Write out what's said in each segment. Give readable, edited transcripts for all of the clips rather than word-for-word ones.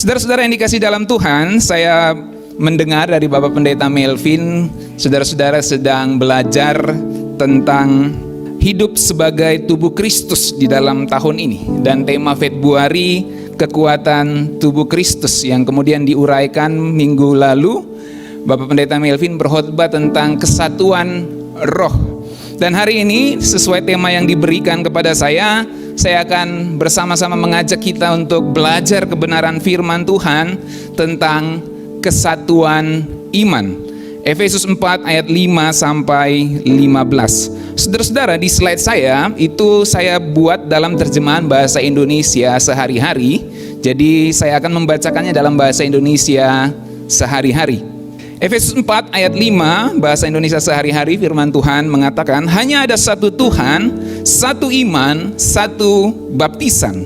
Saudara-saudara yang dikasih dalam Tuhan, saya mendengar dari Bapak Pendeta Melvin, saudara-saudara sedang belajar tentang hidup sebagai tubuh Kristus di dalam tahun ini. Dan tema Februari, kekuatan tubuh Kristus, yang kemudian diuraikan minggu lalu. Bapak Pendeta Melvin berkhotbah tentang kesatuan roh. Dan hari ini sesuai tema yang diberikan kepada saya akan bersama-sama mengajak kita untuk belajar kebenaran firman Tuhan tentang kesatuan iman. Efesus 4 ayat 5 sampai 15. Saudara-saudara, di slide saya itu saya buat dalam terjemahan bahasa Indonesia sehari-hari. Jadi saya akan membacakannya dalam bahasa Indonesia sehari-hari. Efesus 4 ayat 5 bahasa Indonesia sehari-hari, firman Tuhan mengatakan, hanya ada satu Tuhan, satu iman, satu baptisan,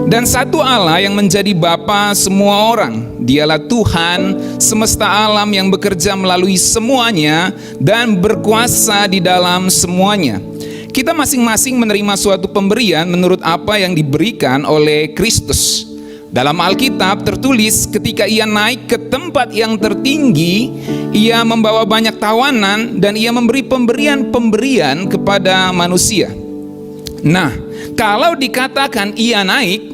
dan satu Allah yang menjadi Bapa semua orang. Dialah Tuhan semesta alam yang bekerja melalui semuanya dan berkuasa di dalam semuanya. Kita masing-masing menerima suatu pemberian menurut apa yang diberikan oleh Kristus. Dalam Alkitab tertulis, ketika ia naik ke tempat yang tertinggi, ia membawa banyak tawanan dan ia memberi pemberian-pemberian kepada manusia. Nah, kalau dikatakan ia naik,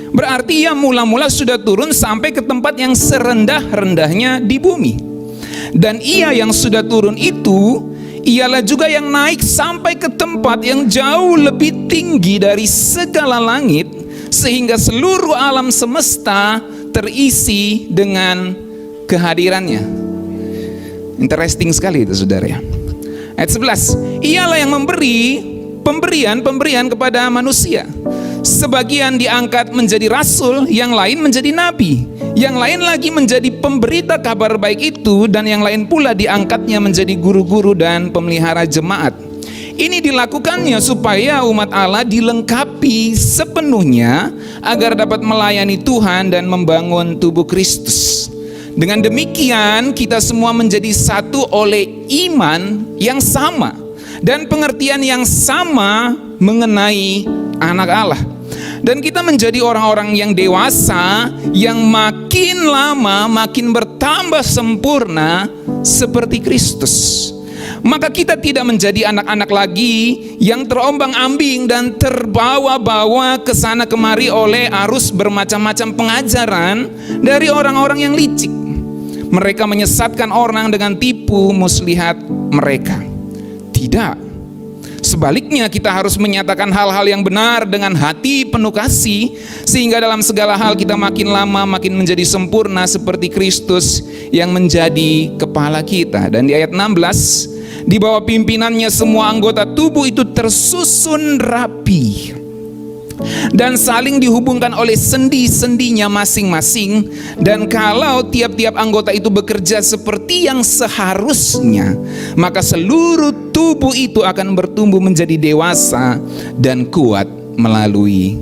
berarti ia mula-mula sudah turun sampai ke tempat yang serendah-rendahnya di bumi. Dan ia yang sudah turun itu, ialah juga yang naik sampai ke tempat yang jauh lebih tinggi dari segala langit, sehingga seluruh alam semesta terisi dengan kehadirannya. Interesting sekali itu, saudara ya. Ayat 11, ialah yang memberi pemberian kepada manusia. Sebagian diangkat menjadi rasul, yang lain menjadi nabi, yang lain lagi menjadi pemberita kabar baik itu, dan yang lain pula diangkatnya menjadi guru-guru dan pemelihara jemaat. Ini dilakukannya supaya umat Allah dilengkapi sepenuhnya agar dapat melayani Tuhan dan membangun tubuh Kristus. Dengan demikian kita semua menjadi satu oleh iman yang sama dan pengertian yang sama mengenai anak Allah. Dan kita menjadi orang-orang yang dewasa, yang makin lama makin bertambah sempurna seperti Kristus. Maka kita tidak menjadi anak-anak lagi yang terombang-ambing dan terbawa-bawa ke sana kemari oleh arus bermacam-macam pengajaran dari orang-orang yang licik. Mereka menyesatkan orang dengan tipu muslihat mereka. Tidak. Sebaliknya kita harus menyatakan hal-hal yang benar dengan hati penuh kasih, sehingga dalam segala hal kita makin lama makin menjadi sempurna seperti Kristus yang menjadi kepala kita. Dan di ayat 16, di bawah pimpinannya semua anggota tubuh itu tersusun rapi dan saling dihubungkan oleh sendi-sendinya masing-masing. Dan kalau tiap-tiap anggota itu bekerja seperti yang seharusnya, maka seluruh tubuh itu akan bertumbuh menjadi dewasa dan kuat melalui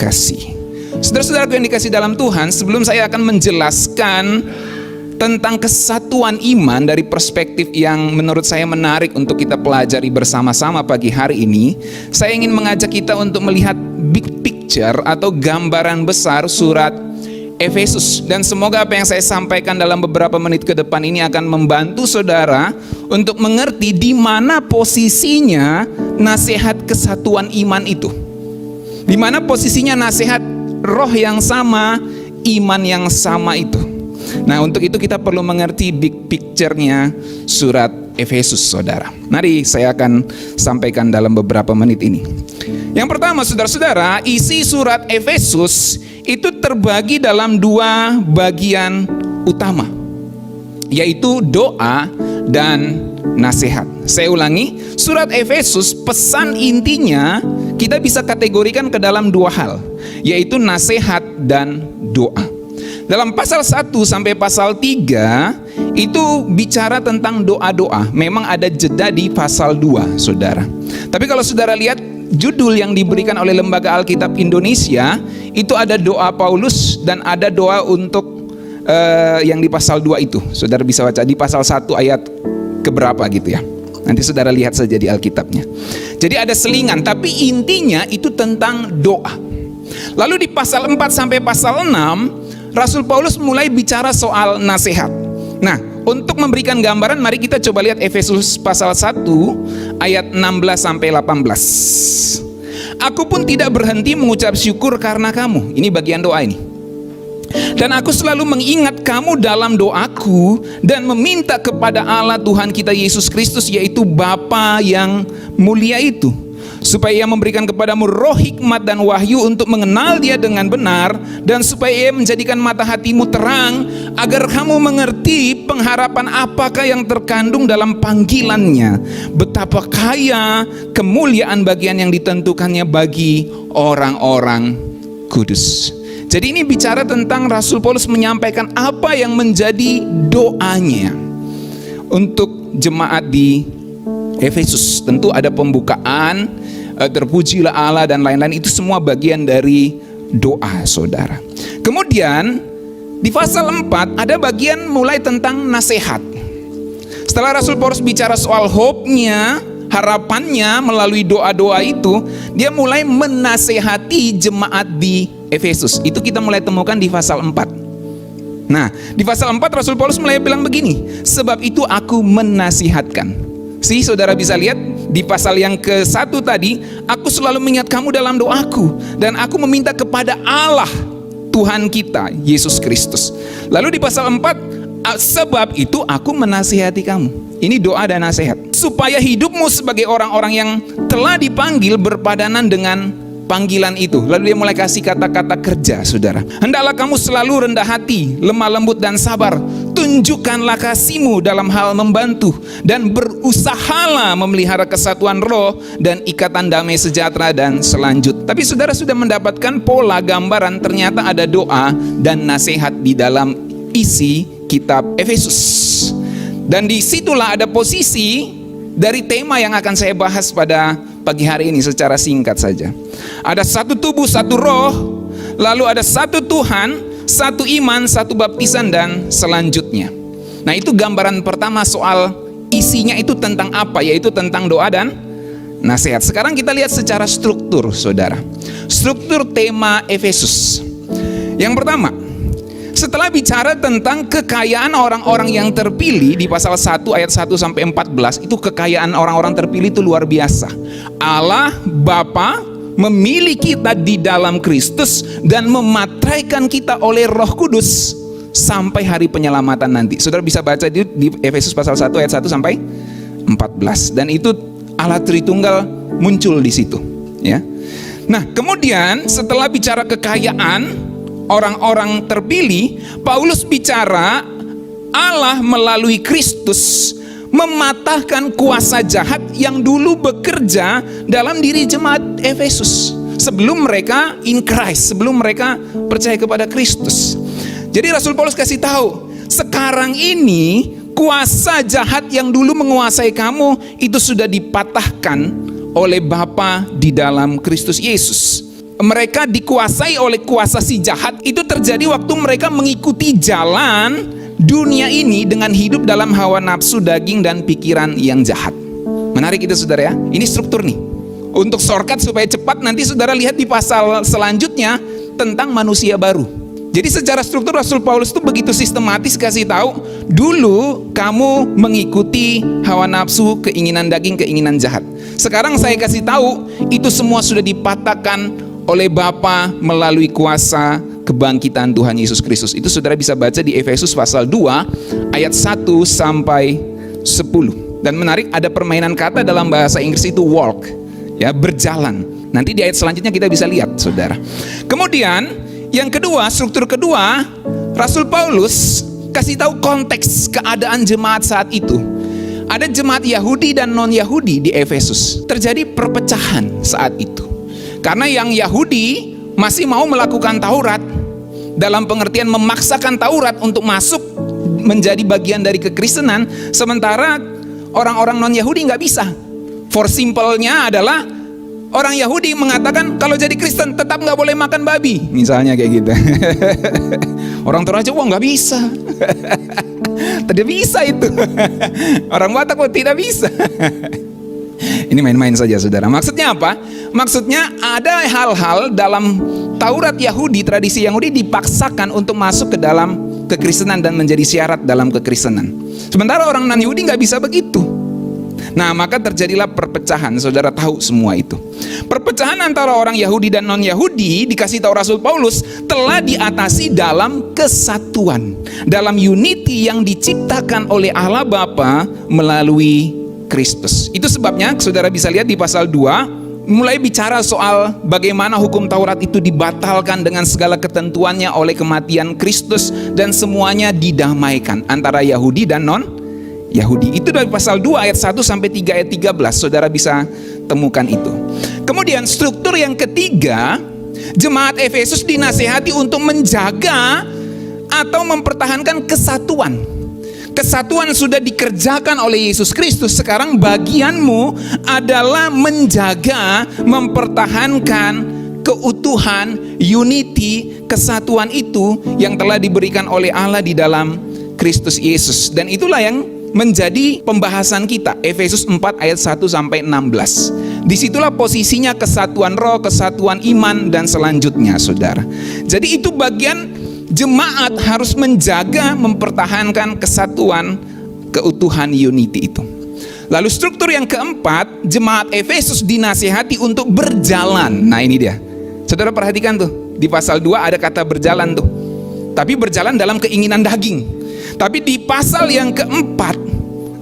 kasih. Saudara-saudara yang dikasih dalam Tuhan, sebelum saya akan menjelaskan tentang kesatuan iman dari perspektif yang menurut saya menarik untuk kita pelajari bersama-sama pagi hari ini, saya ingin mengajak kita untuk melihat big picture atau gambaran besar surat Efesus. Dan semoga apa yang saya sampaikan dalam beberapa menit ke depan ini akan membantu saudara untuk mengerti di mana posisinya nasihat kesatuan iman itu. Di mana posisinya nasihat roh yang sama, iman yang sama itu. Nah, untuk itu kita perlu mengerti big picture-nya surat Efesus, saudara. Mari saya akan sampaikan dalam beberapa menit ini. Yang pertama, saudara-saudara, isi surat Efesus itu terbagi dalam dua bagian utama, yaitu doa dan nasihat. Saya ulangi, surat Efesus pesan intinya kita bisa kategorikan ke dalam dua hal, yaitu nasihat dan doa. Dalam pasal 1 sampai pasal 3 itu bicara tentang doa-doa. Memang ada jeda di pasal 2, saudara. Tapi kalau saudara lihat judul yang diberikan oleh Lembaga Alkitab Indonesia, itu ada doa Paulus dan ada doa untuk yang di pasal 2 itu. Saudara bisa baca di pasal 1 ayat keberapa gitu ya. Nanti saudara lihat saja di Alkitabnya. Jadi ada selingan, tapi intinya itu tentang doa. Lalu di pasal 4 sampai pasal 6 Rasul Paulus mulai bicara soal nasihat. Nah, untuk memberikan gambaran, mari kita coba lihat Efesus pasal 1 ayat 16 sampai 18. Aku pun tidak berhenti mengucap syukur karena kamu. Ini bagian doa ini. Dan aku selalu mengingat kamu dalam doaku dan meminta kepada Allah Tuhan kita Yesus Kristus, yaitu Bapa yang mulia itu, supaya Ia memberikan kepadamu roh hikmat dan wahyu untuk mengenal Dia dengan benar, dan supaya Ia menjadikan mata hatimu terang, agar kamu mengerti pengharapan apakah yang terkandung dalam panggilannya, betapa kaya kemuliaan bagian yang ditentukannya bagi orang-orang kudus. Jadi ini bicara tentang Rasul Paulus menyampaikan apa yang menjadi doanya untuk jemaat di Efesus. Tentu ada pembukaan, terpujilah Allah dan lain-lain, itu semua bagian dari doa, saudara. Kemudian di pasal 4 ada bagian mulai tentang nasihat. Setelah Rasul Paulus bicara soal hope-nya, harapannya melalui doa-doa itu, dia mulai menasehati jemaat di Efesus. Itu kita mulai temukan di pasal 4. Nah, di pasal 4 Rasul Paulus mulai bilang begini, sebab itu aku menasihatkan. Saudara bisa lihat di pasal yang ke-1 tadi, aku selalu mengingat kamu dalam doaku, dan aku meminta kepada Allah Tuhan kita Yesus Kristus. Lalu di pasal 4, sebab itu aku menasihati kamu. Ini doa dan nasihat, supaya hidupmu sebagai orang-orang yang telah dipanggil berpadanan dengan panggilan itu. Lalu dia mulai kasih kata-kata kerja, saudara. Hendaklah kamu selalu rendah hati, lemah lembut dan sabar. Tunjukkanlah kasihmu dalam hal membantu, dan berusahalah memelihara kesatuan roh dan ikatan damai sejahtera dan selanjut. Tapi saudara sudah mendapatkan pola gambaran, ternyata ada doa dan nasihat di dalam isi kitab Efesus. Dan disitulah ada posisi dari tema yang akan saya bahas pada pagi hari ini secara singkat saja. Ada satu tubuh, satu roh, lalu ada satu Tuhan, satu iman, satu baptisan, dan selanjutnya. Nah, itu gambaran pertama soal isinya itu tentang apa, yaitu tentang doa dan nasihat. Sekarang kita lihat secara struktur, saudara. Struktur tema Efesus. Yang pertama, setelah bicara tentang kekayaan orang-orang yang terpilih di pasal 1 ayat 1 sampai 14, itu kekayaan orang-orang terpilih itu luar biasa. Allah Bapa memilih kita di dalam Kristus dan mematraikan kita oleh Roh Kudus sampai hari penyelamatan nanti. Saudara bisa baca di Efesus pasal 1 ayat 1 sampai 14, dan itu Allah Tritunggal muncul di situ, ya. Nah, kemudian setelah bicara kekayaan orang-orang terpilih, Paulus bicara Allah melalui Kristus mematahkan kuasa jahat yang dulu bekerja dalam diri jemaat Efesus sebelum mereka in Christ, sebelum mereka percaya kepada Kristus. Jadi Rasul Paulus kasih tahu, sekarang ini kuasa jahat yang dulu menguasai kamu itu sudah dipatahkan oleh Bapa di dalam Kristus Yesus. Mereka dikuasai oleh kuasa si jahat. Itu terjadi waktu mereka mengikuti jalan dunia ini dengan hidup dalam hawa nafsu daging dan pikiran yang jahat. Menarik itu, saudara, ya. Ini struktur nih. Untuk shortcut supaya cepat, nanti saudara lihat di pasal selanjutnya tentang manusia baru. Jadi secara struktur Rasul Paulus itu begitu sistematis kasih tahu, dulu kamu mengikuti hawa nafsu, keinginan daging, keinginan jahat. Sekarang saya kasih tahu, itu semua sudah dipatahkan oleh Bapa melalui kuasa kebangkitan Tuhan Yesus Kristus. Itu saudara bisa baca di Efesus pasal 2 ayat 1 sampai 10. Dan menarik, ada permainan kata dalam bahasa Inggris itu walk, ya, berjalan. Nanti di ayat selanjutnya kita bisa lihat, saudara. Kemudian yang kedua, struktur kedua, Rasul Paulus kasih tahu konteks keadaan jemaat saat itu. Ada jemaat Yahudi dan non-Yahudi di Efesus. Terjadi perpecahan saat itu. Karena yang Yahudi masih mau melakukan Taurat, dalam pengertian memaksakan Taurat untuk masuk menjadi bagian dari kekristenan, sementara orang-orang non-Yahudi nggak bisa. For simple-nya adalah orang Yahudi mengatakan kalau jadi Kristen tetap nggak boleh makan babi, misalnya kayak gitu. Orang Toraja, wah nggak bisa. Tidak bisa itu. Orang Batak kok tidak bisa. Ini main-main saja, saudara. Maksudnya apa? Maksudnya ada hal-hal dalam Taurat Yahudi, tradisi Yahudi dipaksakan untuk masuk ke dalam kekristenan dan menjadi syarat dalam kekristenan. Sementara orang non-Yahudi nggak bisa begitu. Nah, maka terjadilah perpecahan. Saudara tahu semua itu. Perpecahan antara orang Yahudi dan non-Yahudi, dikasih tahu Rasul Paulus, telah diatasi dalam kesatuan, dalam unity yang diciptakan oleh Allah Bapa melalui Kristus. Itu sebabnya saudara bisa lihat di pasal 2 mulai bicara soal bagaimana hukum Taurat itu dibatalkan dengan segala ketentuannya oleh kematian Kristus, dan semuanya didamaikan antara Yahudi dan non-Yahudi. Itu dari pasal 2 ayat 1 sampai 3 ayat 13. Saudara bisa temukan itu. Kemudian struktur yang ketiga, jemaat Efesus dinasihati untuk menjaga atau mempertahankan kesatuan. Kesatuan sudah dikerjakan oleh Yesus Kristus. Sekarang bagianmu adalah menjaga, mempertahankan keutuhan, unity, kesatuan itu yang telah diberikan oleh Allah di dalam Kristus Yesus. Dan itulah yang menjadi pembahasan kita, Efesus 4 ayat 1 sampai 16. Disitulah posisinya kesatuan roh, kesatuan iman, dan selanjutnya, saudara. Jadi itu bagian jemaat harus menjaga, mempertahankan kesatuan, keutuhan, unity itu. Lalu struktur yang keempat, jemaat Efesus dinasihati untuk berjalan. Nah ini dia, saudara perhatikan tuh, di pasal 2 ada kata berjalan tuh, tapi berjalan dalam keinginan daging. Tapi di pasal yang keempat,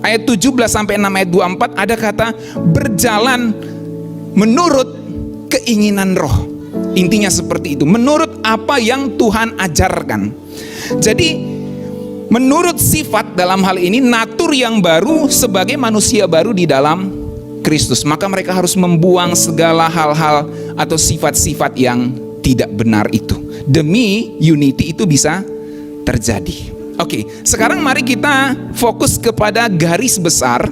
ayat 17 sampai 6 ayat 24 ada kata berjalan menurut keinginan roh. Intinya seperti itu, menurut apa yang Tuhan ajarkan. Jadi menurut sifat dalam hal ini, natur yang baru sebagai manusia baru di dalam Kristus. Maka mereka harus membuang segala hal-hal atau sifat-sifat yang tidak benar itu, demi unity itu bisa terjadi. Oke, sekarang mari kita fokus kepada garis besar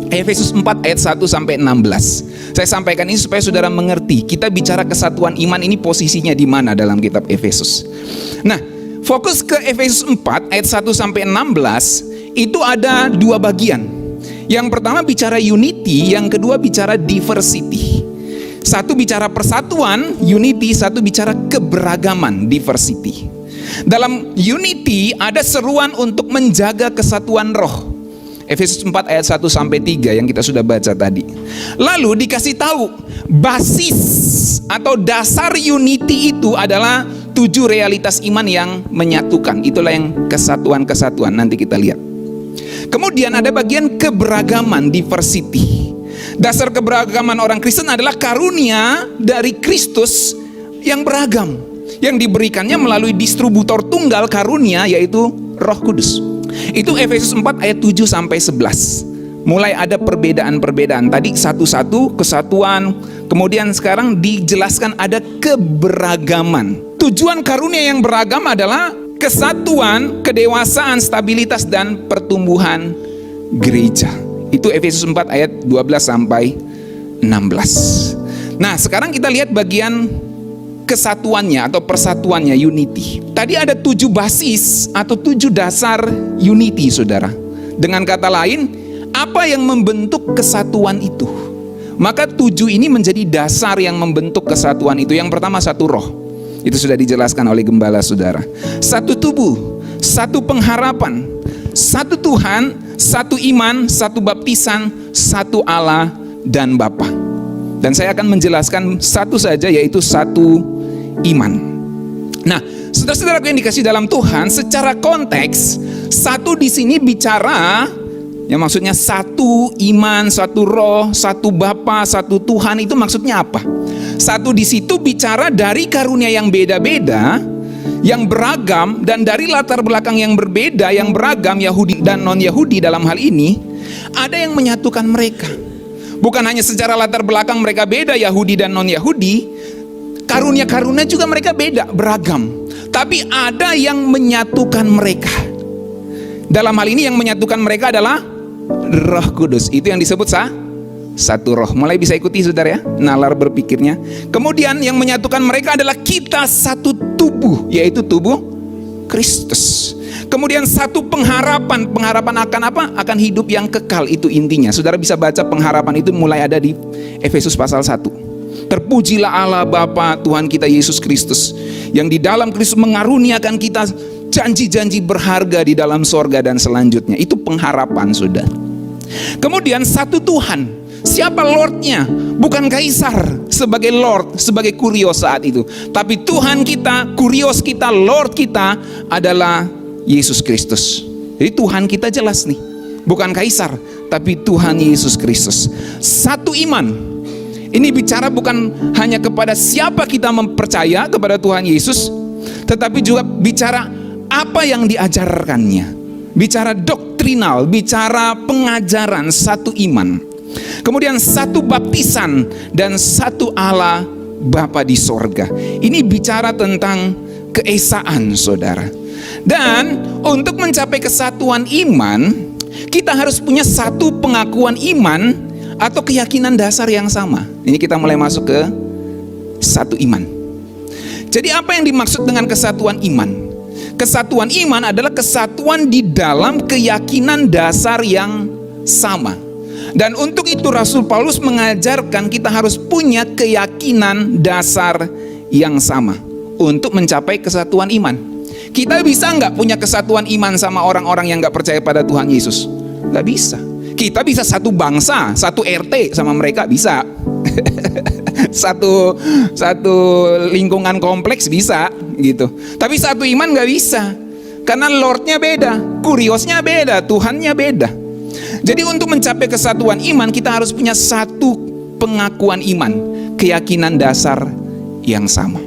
Efesus 4 ayat 1 sampai 16. Saya sampaikan ini supaya saudara mengerti. Kita bicara kesatuan iman ini posisinya di mana dalam kitab Efesus. Nah, fokus ke Efesus 4 ayat 1 sampai 16 itu ada dua bagian. Yang pertama bicara unity, yang kedua bicara diversity. Satu bicara persatuan, unity, satu bicara keberagaman, diversity. Dalam unity ada seruan untuk menjaga kesatuan roh. Efesus 4 ayat 1 sampai 3 yang kita sudah baca tadi. Lalu dikasih tahu basis atau dasar unity itu adalah 7 realitas iman yang menyatukan. Itulah yang kesatuan-kesatuan, nanti kita lihat. Kemudian ada bagian keberagaman, diversity. Dasar keberagaman orang Kristen adalah karunia dari Kristus yang beragam, yang diberikannya melalui distributor tunggal karunia, yaitu Roh Kudus. Itu Efesus 4 ayat 7 sampai 11. Mulai ada perbedaan-perbedaan. Tadi satu-satu kesatuan, kemudian sekarang dijelaskan ada keberagaman. Tujuan karunia yang beragam adalah kesatuan, kedewasaan, stabilitas, dan pertumbuhan gereja. Itu Efesus 4 ayat 12 sampai 16. Nah, sekarang kita lihat bagian kesatuannya atau persatuannya, unity. Tadi ada 7 basis atau 7 dasar unity, saudara. Dengan kata lain, apa yang membentuk kesatuan itu? Maka 7 ini menjadi dasar yang membentuk kesatuan itu. Yang pertama, satu roh. Itu sudah dijelaskan oleh gembala, saudara. Satu tubuh, satu pengharapan, satu Tuhan, satu iman, satu baptisan, satu Allah dan Bapa. Dan saya akan menjelaskan satu saja, yaitu satu iman. Nah, saudara-saudara yang dikasih dalam Tuhan, secara konteks satu di sini bicara, yang maksudnya satu iman, satu roh, satu Bapa, satu Tuhan. Itu maksudnya apa? Satu di situ bicara dari karunia yang beda-beda, yang beragam, dan dari latar belakang yang berbeda, yang beragam, Yahudi dan non-Yahudi dalam hal ini, ada yang menyatukan mereka. Bukan hanya secara latar belakang mereka beda, Yahudi dan non-Yahudi, karunia-karunia juga mereka beda, beragam. Tapi ada yang menyatukan mereka. Dalam hal ini yang menyatukan mereka adalah Roh Kudus. Itu yang disebut satu roh. Mulai bisa ikuti, saudara, ya, nalar berpikirnya. Kemudian yang menyatukan mereka adalah kita satu tubuh, yaitu tubuh Kristus. Kemudian satu pengharapan. Pengharapan akan apa? Akan hidup yang kekal. Itu intinya. Saudara bisa baca pengharapan itu mulai ada di Efesus pasal 1. Terpujilah Allah Bapa Tuhan kita Yesus Kristus, yang di dalam Kristus mengaruniakan kita janji-janji berharga di dalam sorga dan selanjutnya. Itu pengharapan, saudara. Kemudian satu Tuhan. Siapa Lordnya? Bukan Kaisar sebagai Lord, sebagai kurios saat itu, tapi Tuhan kita, kurios kita, Lord kita adalah Yesus Kristus. Jadi Tuhan kita jelas nih, bukan Kaisar, tapi Tuhan Yesus Kristus. Satu iman. Ini bicara bukan hanya kepada siapa kita mempercaya kepada Tuhan Yesus, tetapi juga bicara apa yang diajarkannya. Bicara doktrinal, bicara pengajaran, satu iman. Kemudian satu baptisan dan satu Allah Bapa di sorga. Ini bicara tentang keesaan, saudara. Dan untuk mencapai kesatuan iman, kita harus punya satu pengakuan iman atau keyakinan dasar yang sama. Ini kita mulai masuk ke satu iman. Jadi apa yang dimaksud dengan kesatuan iman? Kesatuan iman adalah kesatuan di dalam keyakinan dasar yang sama. Dan untuk itu Rasul Paulus mengajarkan kita harus punya keyakinan dasar yang sama untuk mencapai kesatuan iman. Kita bisa nggak punya kesatuan iman sama orang-orang yang nggak percaya pada Tuhan Yesus? Nggak bisa. Kita bisa satu bangsa, satu RT sama mereka bisa. satu lingkungan kompleks bisa gitu. Tapi satu iman nggak bisa, karena Lordnya beda, kuriosnya beda, Tuhannya beda. Jadi untuk mencapai kesatuan iman, kita harus punya satu pengakuan iman, keyakinan dasar yang sama.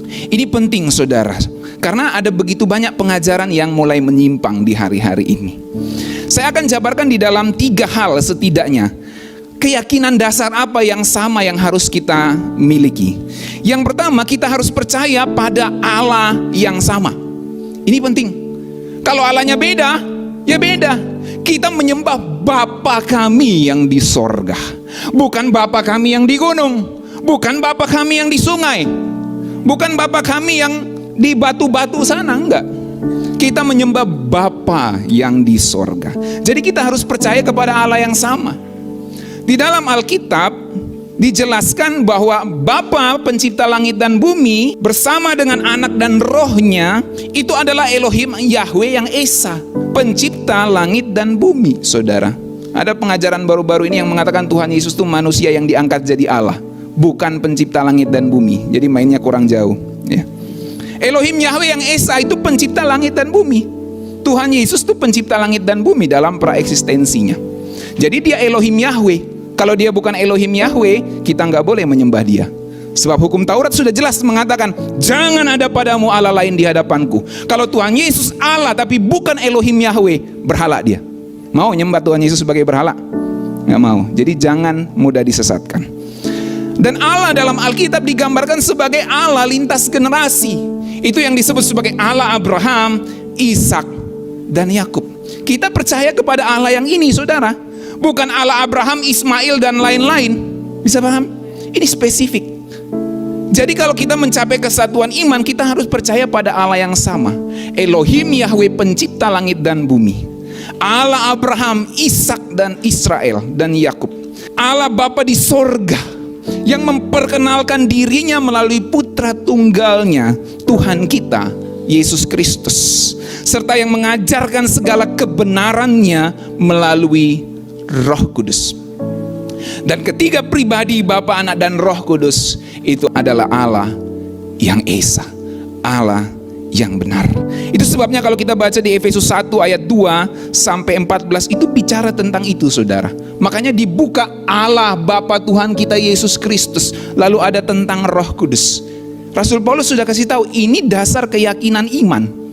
Ini penting, saudara, karena ada begitu banyak pengajaran yang mulai menyimpang di hari-hari ini. Saya akan jabarkan di dalam 3 hal setidaknya. Keyakinan dasar apa yang sama yang harus kita miliki? Yang pertama, kita harus percaya pada Allah yang sama. Ini penting. Kalau Allahnya beda, ya beda. Kita menyembah Bapa kami yang di sorga, bukan Bapa kami yang di gunung, bukan Bapa kami yang di sungai, bukan Bapa kami yang di batu-batu sana, enggak. Kita menyembah Bapa yang di sorga. Jadi kita harus percaya kepada Allah yang sama. Di dalam Alkitab dijelaskan bahwa Bapa pencipta langit dan bumi bersama dengan anak dan rohnya itu adalah Elohim Yahweh yang Esa, pencipta langit dan bumi, saudara. Ada pengajaran baru-baru ini yang mengatakan Tuhan Yesus itu manusia yang diangkat jadi Allah, bukan pencipta langit dan bumi. Jadi mainnya kurang jauh ya. Elohim Yahweh yang Esa itu pencipta langit dan bumi. Tuhan Yesus itu pencipta langit dan bumi dalam praeksistensinya. Jadi dia Elohim Yahweh. Kalau dia bukan Elohim Yahweh, kita nggak boleh menyembah dia. Sebab hukum Taurat sudah jelas mengatakan, jangan ada padamu Allah lain di hadapanku. Kalau Tuhan Yesus Allah tapi bukan Elohim Yahweh, berhala dia. Mau nyembah Tuhan Yesus sebagai berhala? Nggak mau. Jadi jangan mudah disesatkan. Dan Allah dalam Alkitab digambarkan sebagai Allah lintas generasi. Itu yang disebut sebagai Allah Abraham, Ishak, dan Yakub. Kita percaya kepada Allah yang ini, saudara. Bukan Allah Abraham, Ismail, dan lain-lain. Bisa paham? Ini spesifik. Jadi kalau kita mencapai kesatuan iman, kita harus percaya pada Allah yang sama. Elohim Yahweh pencipta langit dan bumi. Allah Abraham, Ishak, dan Israel, dan Yakub. Allah Bapa di sorga yang memperkenalkan dirinya melalui putra tunggalnya, Tuhan kita, Yesus Kristus. Serta yang mengajarkan segala kebenarannya melalui Roh Kudus. Dan ketiga pribadi Bapa, Anak, dan Roh Kudus itu adalah Allah yang Esa, Allah yang benar. Itu sebabnya kalau kita baca di Efesus 1 ayat 2 sampai 14 itu bicara tentang itu, saudara. Makanya dibuka Allah Bapa Tuhan kita Yesus Kristus, lalu ada tentang Roh Kudus. Rasul Paulus sudah kasih tahu ini dasar keyakinan iman.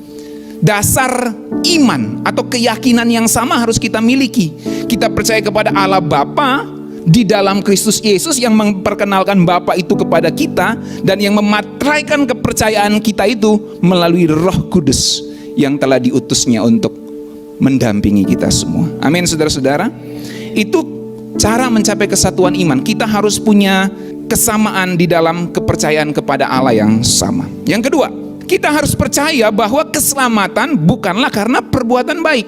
Dasar iman atau keyakinan yang sama harus kita miliki. Kita percaya kepada Allah Bapa di dalam Kristus Yesus yang memperkenalkan Bapa itu kepada kita, dan yang memateraikan kepercayaan kita itu melalui Roh Kudus yang telah diutusnya untuk mendampingi kita semua. Amin, saudara-saudara. Itu cara mencapai kesatuan iman. Kita harus punya kesamaan di dalam kepercayaan kepada Allah yang sama. Yang kedua, kita harus percaya bahwa keselamatan bukanlah karena perbuatan baik.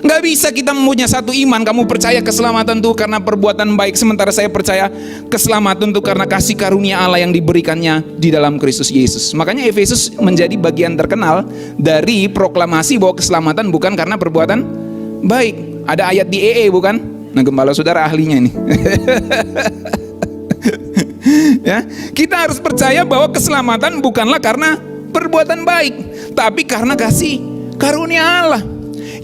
Nggak bisa kita mempunyai satu iman. Kamu percaya keselamatan itu karena perbuatan baik, sementara saya percaya keselamatan itu karena kasih karunia Allah yang diberikannya di dalam Kristus Yesus. Makanya Efesus menjadi bagian terkenal dari proklamasi bahwa keselamatan bukan karena perbuatan baik. Ada ayat di EE bukan? Nah, gembala saudara ahlinya ini. Ya, kita harus percaya bahwa keselamatan bukanlah karena perbuatan baik, tapi karena kasih karunia Allah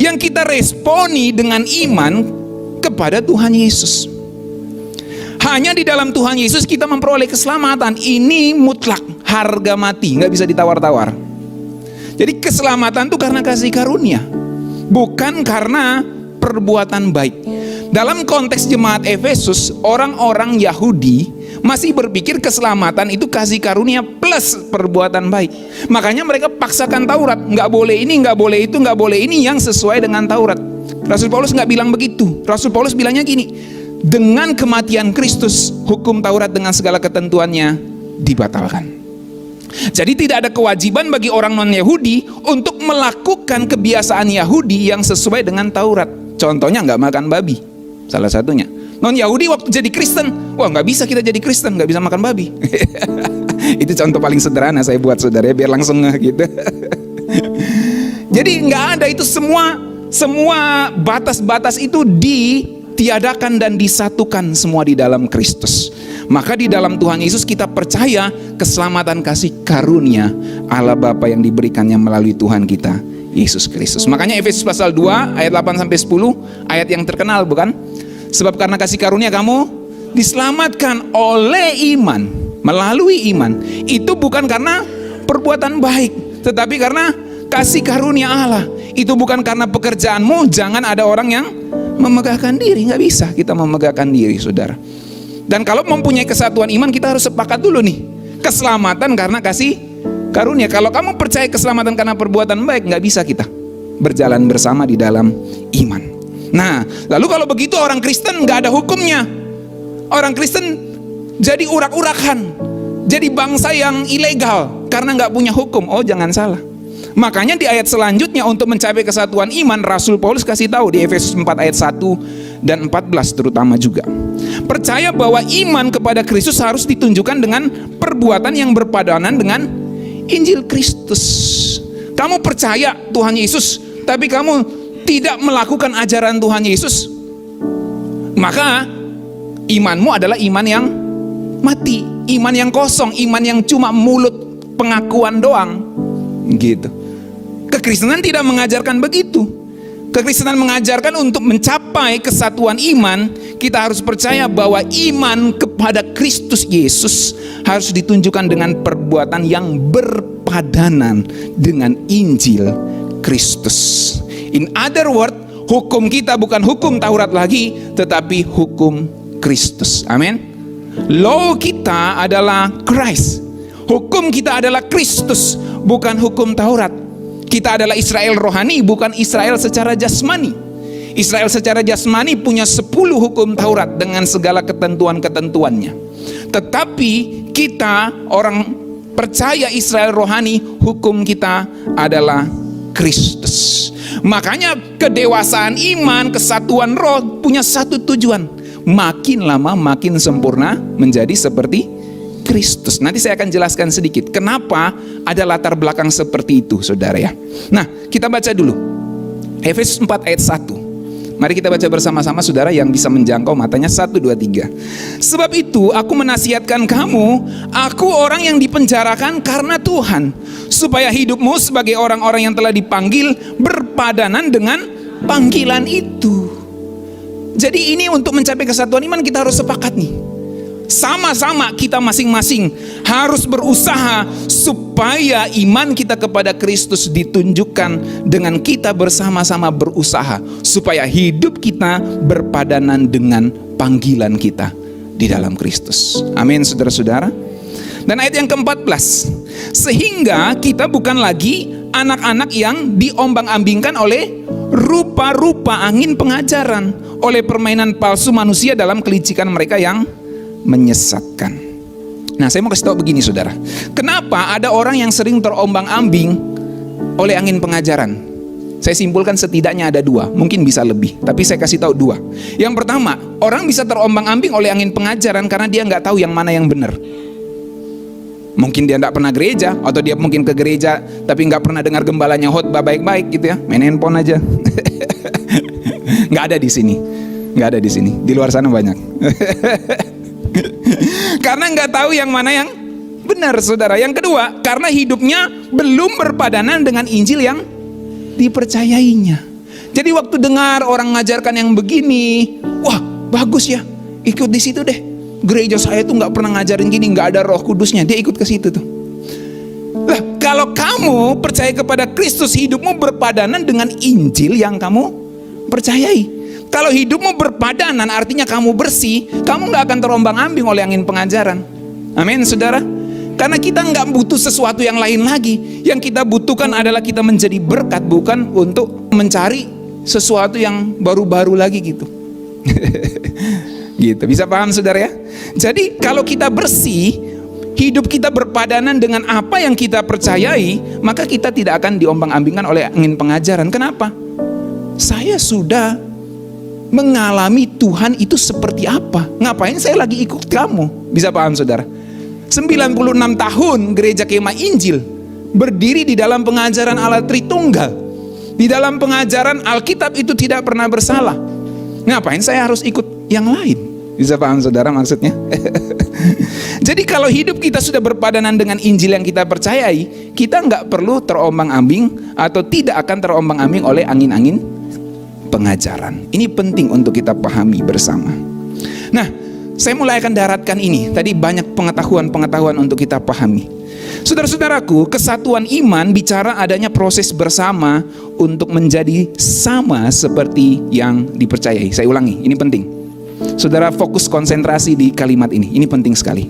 yang kita responi dengan iman kepada Tuhan Yesus. Hanya di dalam Tuhan Yesus kita memperoleh keselamatan. Ini mutlak, harga mati, nggak bisa ditawar-tawar. Jadi keselamatan itu karena kasih karunia, bukan karena perbuatan baik. Dalam konteks jemaat Efesus, orang-orang Yahudi masih berpikir keselamatan itu kasih karunia plus perbuatan baik. Makanya mereka paksakan Taurat, nggak boleh ini, nggak boleh itu, nggak boleh ini yang sesuai dengan Taurat. Rasul Paulus nggak bilang begitu. Rasul Paulus bilangnya gini, dengan kematian Kristus, hukum Taurat dengan segala ketentuannya dibatalkan. Jadi tidak ada kewajiban bagi orang non-Yahudi untuk melakukan kebiasaan Yahudi yang sesuai dengan Taurat. Contohnya nggak makan babi, salah satunya. Non-Yahudi waktu jadi Kristen, wah nggak bisa kita jadi Kristen, nggak bisa makan babi. Itu contoh paling sederhana saya buat saudara ya, biar langsung gitu. Jadi nggak ada itu, semua batas-batas itu ditiadakan dan disatukan semua di dalam Kristus. Maka di dalam Tuhan Yesus kita percaya keselamatan kasih karunia Allah Bapa yang diberikannya melalui Tuhan kita Yesus Kristus. Makanya Efesus pasal 2 ayat 8 sampai 10 ayat yang terkenal bukan? Sebab karena kasih karunia kamu diselamatkan oleh iman, melalui iman. Itu bukan karena perbuatan baik, tetapi karena kasih karunia Allah. Itu bukan karena pekerjaanmu. Jangan ada orang yang memegahkan diri. Nggak bisa kita memegahkan diri, saudara. Dan kalau mempunyai kesatuan iman, kita harus sepakat dulu nih, keselamatan karena kasih karunia. Kalau kamu percaya keselamatan karena perbuatan baik, nggak bisa kita berjalan bersama di dalam iman. Nah, lalu kalau begitu orang Kristen nggak ada hukumnya. Orang Kristen jadi urak-urakan, jadi bangsa yang ilegal karena nggak punya hukum. Oh, jangan salah. Makanya di ayat selanjutnya untuk mencapai kesatuan iman, Rasul Paulus kasih tahu di Efesus 4 ayat 1 dan 14 terutama juga. Percaya bahwa iman kepada Kristus harus ditunjukkan dengan perbuatan yang berpadanan dengan Injil Kristus. Kamu percaya Tuhan Yesus, tapi kamu tidak melakukan ajaran Tuhan Yesus, maka imanmu adalah iman yang mati, iman yang kosong, iman yang cuma mulut pengakuan doang gitu. Kekristenan tidak mengajarkan begitu. Kekristenan mengajarkan untuk mencapai kesatuan iman, kita harus percaya bahwa iman kepada Kristus Yesus harus ditunjukkan dengan perbuatan yang berpadanan dengan Injil Kristus. In other word, hukum kita bukan hukum Taurat lagi, tetapi hukum Kristus. Amin. Law kita adalah Christ. Hukum kita adalah Kristus, bukan hukum Taurat. Kita adalah Israel rohani, bukan Israel secara jasmani. Israel secara jasmani punya 10 hukum Taurat dengan segala ketentuan-ketentuannya. Tetapi kita orang percaya Israel rohani, hukum kita adalah Kristus. Makanya kedewasaan iman, kesatuan roh punya satu tujuan. Makin lama makin sempurna menjadi seperti Kristus. Nanti saya akan jelaskan sedikit kenapa ada latar belakang seperti itu, saudara ya. Nah, kita baca dulu Efesus 4 ayat 1. Mari kita baca bersama-sama, saudara yang bisa menjangkau matanya. 1, 2, 3. Sebab itu aku menasihatkan kamu, aku orang yang dipenjarakan karena Tuhan, supaya hidupmu sebagai orang-orang yang telah dipanggil berpadanan dengan panggilan itu. Jadi ini untuk mencapai kesatuan iman kita harus sepakat nih. Sama-sama kita masing-masing harus berusaha supaya iman kita kepada Kristus ditunjukkan dengan kita bersama-sama berusaha supaya hidup kita berpadanan dengan panggilan kita di dalam Kristus. Amin, saudara-saudara. Dan ayat yang ke-14, sehingga kita bukan lagi anak-anak yang diombang-ambingkan oleh rupa-rupa angin pengajaran, oleh permainan palsu manusia dalam kelicikan mereka yang menyesatkan. Nah, saya mau kasih tahu begini, saudara. Kenapa ada orang yang sering terombang-ambing oleh angin pengajaran? Saya simpulkan setidaknya ada 2, mungkin bisa lebih, tapi saya kasih tahu 2. Yang pertama, orang bisa terombang-ambing oleh angin pengajaran karena dia nggak tahu yang mana yang benar. Mungkin dia nggak pernah gereja, atau dia mungkin ke gereja tapi nggak pernah dengar gembalanya khotbah baik-baik gitu ya, main handphone aja. Nggak ada di sini, nggak ada di sini, di luar sana banyak. Karena nggak tahu yang mana yang benar, saudara. Yang kedua, karena hidupnya belum berpadanan dengan Injil yang dipercayainya. Jadi waktu dengar orang mengajarkan yang begini, wah bagus ya, ikut di situ deh. Gereja saya tuh nggak pernah ngajarin gini, nggak ada Roh Kudusnya. Dia ikut ke situ tuh. Lah, kalau kamu percaya kepada Kristus, hidupmu berpadanan dengan Injil yang kamu percayai. Kalau hidupmu berpadanan, artinya kamu bersih, kamu nggak akan terombang-ambing oleh angin pengajaran. Amin, saudara. Karena kita nggak butuh sesuatu yang lain lagi. Yang kita butuhkan adalah kita menjadi berkat, bukan untuk mencari sesuatu yang baru-baru lagi gitu. Gitu, bisa paham saudara ya? Jadi kalau kita bersih, hidup kita berpadanan dengan apa yang kita percayai, maka kita tidak akan diombang-ambingkan oleh angin pengajaran. Kenapa? Saya sudah mengalami Tuhan itu seperti apa. Ngapain saya lagi ikut kamu? Bisa paham saudara? 96 tahun gereja Kemah Injil berdiri di dalam pengajaran Allah Tritunggal, di dalam pengajaran Alkitab itu tidak pernah bersalah. Ngapain saya harus ikut yang lain? Bisa paham saudara maksudnya? Jadi kalau hidup kita sudah berpadanan dengan Injil yang kita percayai, kita nggak perlu terombang-ambing atau tidak akan terombang-ambing oleh angin-angin pengajaran. Ini penting untuk kita pahami bersama. Nah, saya mulai akan daratkan ini. Tadi banyak pengetahuan-pengetahuan untuk kita pahami. Saudara-saudaraku, kesatuan iman bicara adanya proses bersama untuk menjadi sama seperti yang dipercayai. Saya ulangi, ini penting. Saudara fokus konsentrasi di kalimat ini penting sekali.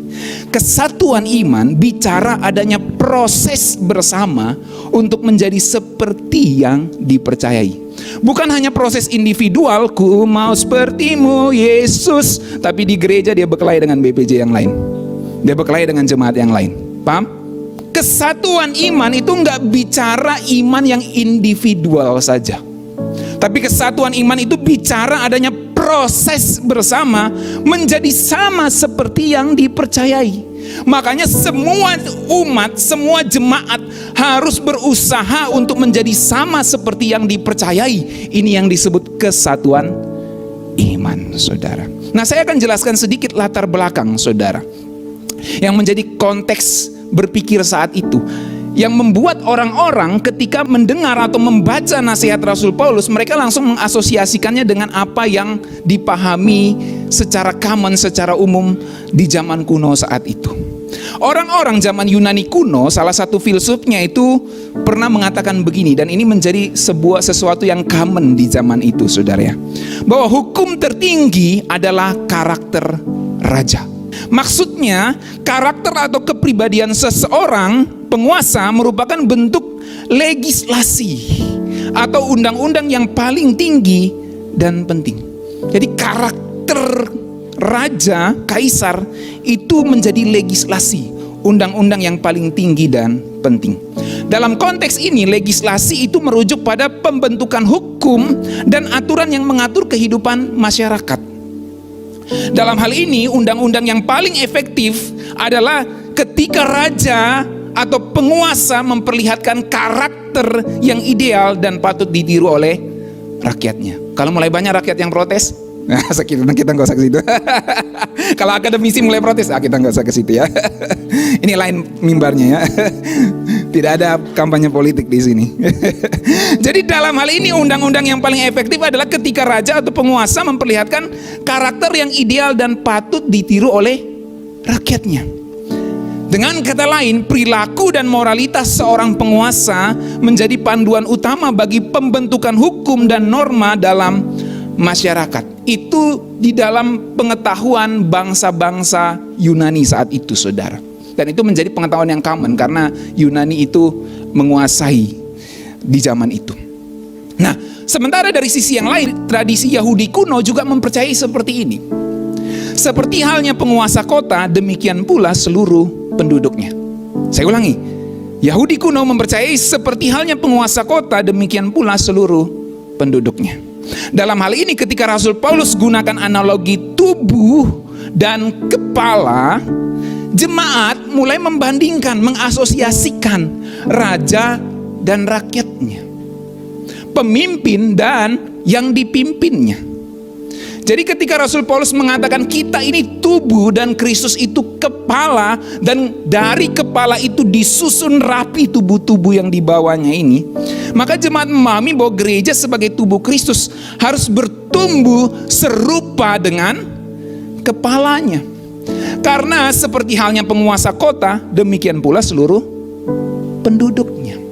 Kesatuan iman bicara adanya proses bersama untuk menjadi seperti yang dipercayai. Bukan hanya proses individual, ku mau sepertimu Yesus, tapi di gereja dia berkelahi dengan BPJ yang lain, dia berkelahi dengan jemaat yang lain. Paham? Kesatuan iman itu nggak bicara iman yang individual saja, tapi kesatuan iman itu bicara adanya proses bersama menjadi sama seperti yang dipercayai. Makanya semua umat, semua jemaat harus berusaha untuk menjadi sama seperti yang dipercayai. Ini yang disebut kesatuan iman, saudara. Nah, saya akan jelaskan sedikit latar belakang, saudara, yang menjadi konteks berpikir saat itu, yang membuat orang-orang ketika mendengar atau membaca nasihat Rasul Paulus, mereka langsung mengasosiasikannya dengan apa yang dipahami secara common, secara umum di zaman kuno saat itu. Orang-orang zaman Yunani kuno, salah satu filsufnya itu pernah mengatakan begini, dan ini menjadi sesuatu yang common di zaman itu, saudara ya, bahwa hukum tertinggi adalah karakter raja. Maksudnya, karakter atau kepribadian seseorang penguasa merupakan bentuk legislasi atau undang-undang yang paling tinggi dan penting. Jadi karakter raja, kaisar itu menjadi legislasi, undang-undang yang paling tinggi dan penting. Dalam konteks ini, legislasi itu merujuk pada pembentukan hukum dan aturan yang mengatur kehidupan masyarakat. Dalam hal ini, undang-undang yang paling efektif adalah ketika raja atau penguasa memperlihatkan karakter yang ideal dan patut ditiru oleh rakyatnya. Kalau mulai banyak rakyat yang protes, nah, kita nggak usah ke situ. Kalau akademisi mulai protes, kita nggak usah ke situ ya. Ini lain mimbarnya ya. Tidak ada kampanye politik di sini. Jadi dalam hal ini undang-undang yang paling efektif adalah ketika raja atau penguasa memperlihatkan karakter yang ideal dan patut ditiru oleh rakyatnya. Dengan kata lain, perilaku dan moralitas seorang penguasa menjadi panduan utama bagi pembentukan hukum dan norma dalam masyarakat. Itu di dalam pengetahuan bangsa-bangsa Yunani saat itu, saudara. Dan itu menjadi pengetahuan yang common karena Yunani itu menguasai di zaman itu. Nah, sementara dari sisi yang lain, tradisi Yahudi kuno juga mempercayai seperti ini. Seperti halnya penguasa kota, demikian pula seluruh penduduknya. Saya ulangi, Yahudi kuno mempercayai seperti halnya penguasa kota, demikian pula seluruh penduduknya. Dalam hal ini ketika Rasul Paulus gunakan analogi tubuh dan kepala, jemaat mulai membandingkan, mengasosiasikan raja dan rakyatnya, pemimpin dan yang dipimpinnya. Jadi ketika Rasul Paulus mengatakan kita ini tubuh dan Kristus itu kepala, dan dari kepala itu disusun rapi tubuh-tubuh yang di bawahnya ini, maka jemaat memahami bahwa gereja sebagai tubuh Kristus harus bertumbuh serupa dengan kepalanya. Karena seperti halnya penguasa kota, demikian pula seluruh penduduknya.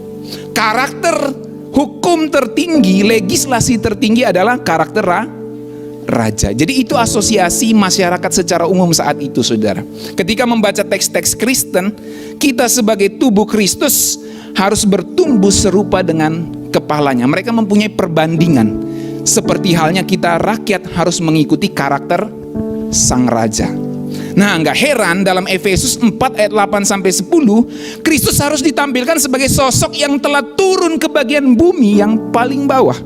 Karakter hukum tertinggi, legislasi tertinggi adalah karakter raja. Jadi itu asosiasi masyarakat secara umum saat itu, saudara. Ketika membaca teks-teks Kristen, kita sebagai tubuh Kristus harus bertumbuh serupa dengan kepalanya. Mereka mempunyai perbandingan. Seperti halnya kita rakyat harus mengikuti karakter sang raja. Nah, nggak heran dalam Efesus 4 ayat 8-10, Kristus harus ditampilkan sebagai sosok yang telah turun ke bagian bumi yang paling bawah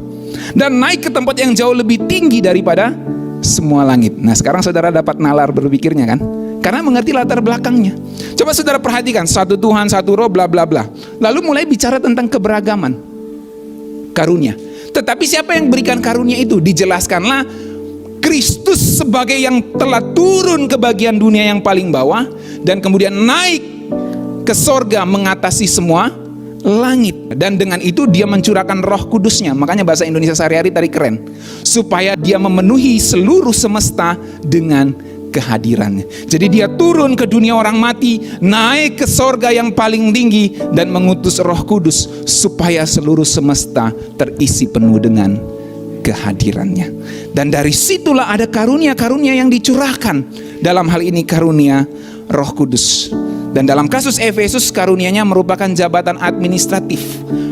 dan naik ke tempat yang jauh lebih tinggi daripada semua langit. Nah, sekarang saudara dapat nalar berpikirnya kan? Karena mengerti latar belakangnya. Coba saudara perhatikan, satu Tuhan, satu roh, bla bla bla. Lalu mulai bicara tentang keberagaman karunia. Tetapi siapa yang berikan karunia itu? Dijelaskanlah Kristus sebagai yang telah turun ke bagian dunia yang paling bawah dan kemudian naik ke sorga mengatasi semua langit, dan dengan itu dia mencurahkan Roh Kudusnya. Makanya bahasa Indonesia sehari-hari tadi keren, supaya dia memenuhi seluruh semesta dengan kehadirannya. Jadi dia turun ke dunia orang mati, naik ke sorga yang paling tinggi dan mengutus Roh Kudus supaya seluruh semesta terisi penuh dengan kehadirannya. Dan dari situlah ada karunia-karunia yang dicurahkan. Dalam hal ini karunia Roh Kudus. Dan dalam kasus Efesus, karunianya merupakan jabatan administratif,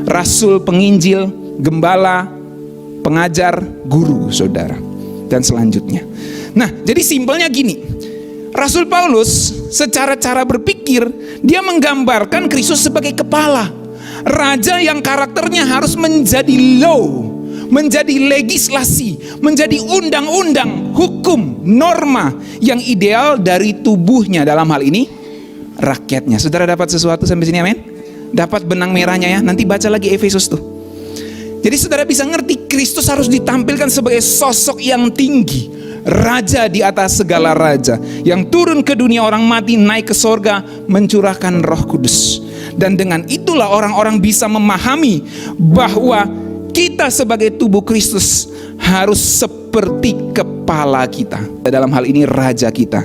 rasul, penginjil, gembala, pengajar, guru, saudara, dan selanjutnya. Nah, jadi simpelnya gini, Rasul Paulus secara cara berpikir, dia menggambarkan Kristus sebagai kepala, raja yang karakternya harus menjadi law, menjadi legislasi, menjadi undang-undang, hukum, norma yang ideal dari tubuhnya, dalam hal ini rakyatnya. Saudara dapat sesuatu sampai sini, amin? Dapat benang merahnya ya. Nanti baca lagi Efesus tuh. Jadi saudara bisa ngerti, Kristus harus ditampilkan sebagai sosok yang tinggi, raja di atas segala raja, yang turun ke dunia orang mati, naik ke sorga, mencurahkan Roh Kudus. Dan dengan itulah orang-orang bisa memahami bahwa kita sebagai tubuh Kristus harus seperti kepala kita. Dalam hal ini raja kita,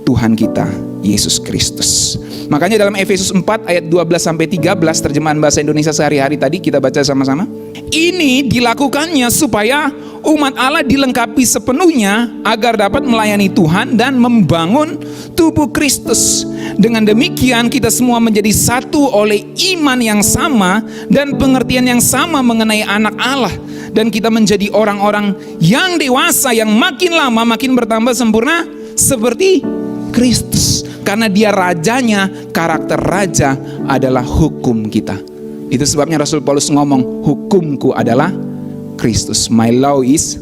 Tuhan kita, Yesus Kristus. Makanya dalam Efesus 4 ayat 12-13, terjemahan bahasa Indonesia sehari-hari tadi kita baca sama-sama. Ini dilakukannya supaya umat Allah dilengkapi sepenuhnya agar dapat melayani Tuhan dan membangun tubuh Kristus. Dengan demikian kita semua menjadi satu oleh iman yang sama dan pengertian yang sama mengenai anak Allah. Dan kita menjadi orang-orang yang dewasa yang makin lama makin bertambah sempurna seperti Kristus. Karena dia rajanya, karakter raja adalah hukum kita. Itu sebabnya Rasul Paulus ngomong, hukumku adalah Kristus. My law is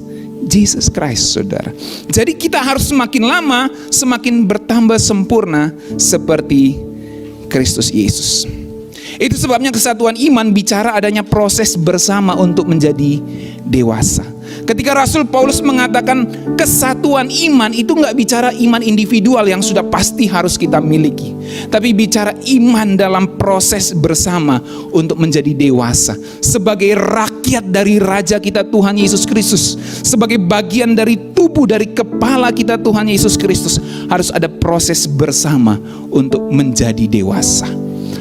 Jesus Christ, saudara. Jadi kita harus semakin lama semakin bertambah sempurna seperti Kristus Yesus. Itu sebabnya kesatuan iman bicara adanya proses bersama untuk menjadi dewasa. Ketika Rasul Paulus mengatakan kesatuan iman, itu nggak bicara iman individual yang sudah pasti harus kita miliki, tapi bicara iman dalam proses bersama untuk menjadi dewasa. Sebagai rakyat dari Raja kita Tuhan Yesus Kristus, sebagai bagian dari tubuh dari kepala kita Tuhan Yesus Kristus, harus ada proses bersama untuk menjadi dewasa.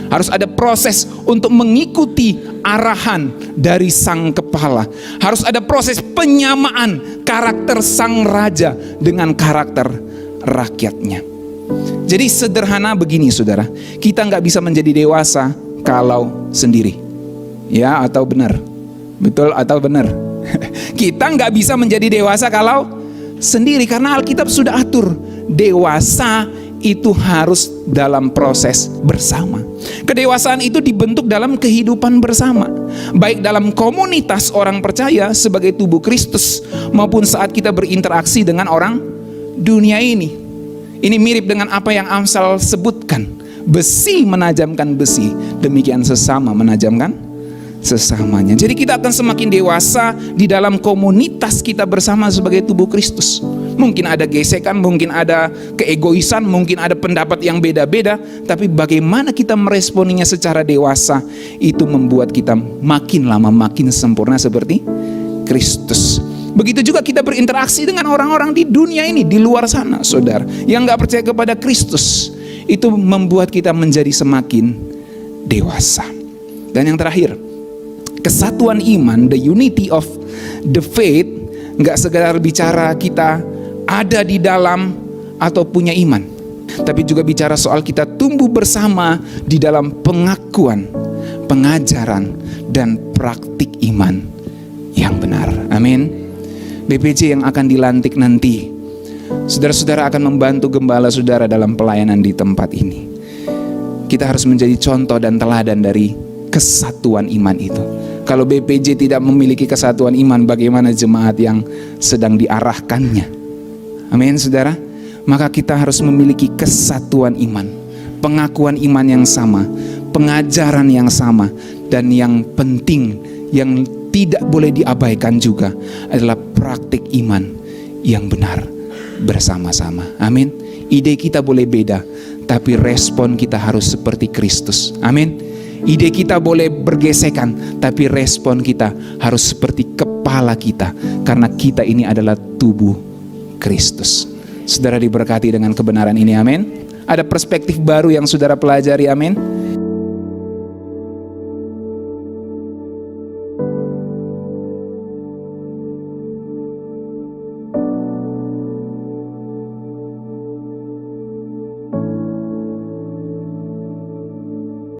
Harus ada proses untuk mengikuti arahan dari sang kepala. Harus ada proses penyamaan karakter sang raja dengan karakter rakyatnya. Jadi sederhana begini, saudara, kita nggak bisa menjadi dewasa kalau sendiri. Ya, atau benar? Betul atau benar? Kita nggak bisa menjadi dewasa kalau sendiri, karena Alkitab sudah atur dewasa itu harus dalam proses bersama. Kedewasaan itu dibentuk dalam kehidupan bersama, baik dalam komunitas orang percaya sebagai tubuh Kristus maupun saat kita berinteraksi dengan orang dunia ini. Ini mirip dengan apa yang Amsal sebutkan, besi menajamkan besi, demikian sesama menajamkan sesamanya. Jadi kita akan semakin dewasa di dalam komunitas kita bersama sebagai tubuh Kristus. Mungkin ada gesekan, mungkin ada keegoisan, mungkin ada pendapat yang beda-beda, tapi bagaimana kita meresponinya secara dewasa, itu membuat kita makin lama makin sempurna seperti Kristus. Begitu juga kita berinteraksi dengan orang-orang di dunia ini, di luar sana, saudara, yang gak percaya kepada Kristus. Itu membuat kita menjadi semakin dewasa. Dan yang terakhir, kesatuan iman, the unity of the faith, gak sekedar bicara kita ada di dalam atau punya iman, tapi juga bicara soal kita tumbuh bersama di dalam pengakuan, pengajaran, dan praktik iman yang benar. Amin. BPJ yang akan dilantik nanti, saudara-saudara akan membantu gembala saudara dalam pelayanan di tempat ini. Kita harus menjadi contoh dan teladan dari kesatuan iman itu. Kalau BPJ tidak memiliki kesatuan iman, bagaimana jemaat yang sedang diarahkannya? Amin, saudara. Maka kita harus memiliki kesatuan iman, pengakuan iman yang sama, pengajaran yang sama, dan yang penting, yang tidak boleh diabaikan juga adalah praktik iman yang benar bersama-sama. Amin. Ide kita boleh beda, tapi respon kita harus seperti Kristus. Amin. Ide kita boleh bergesekan, tapi respon kita harus seperti kepala kita, karena kita ini adalah tubuh Kristus. Saudara diberkati dengan kebenaran ini, amin. Ada perspektif baru yang saudara pelajari, amin.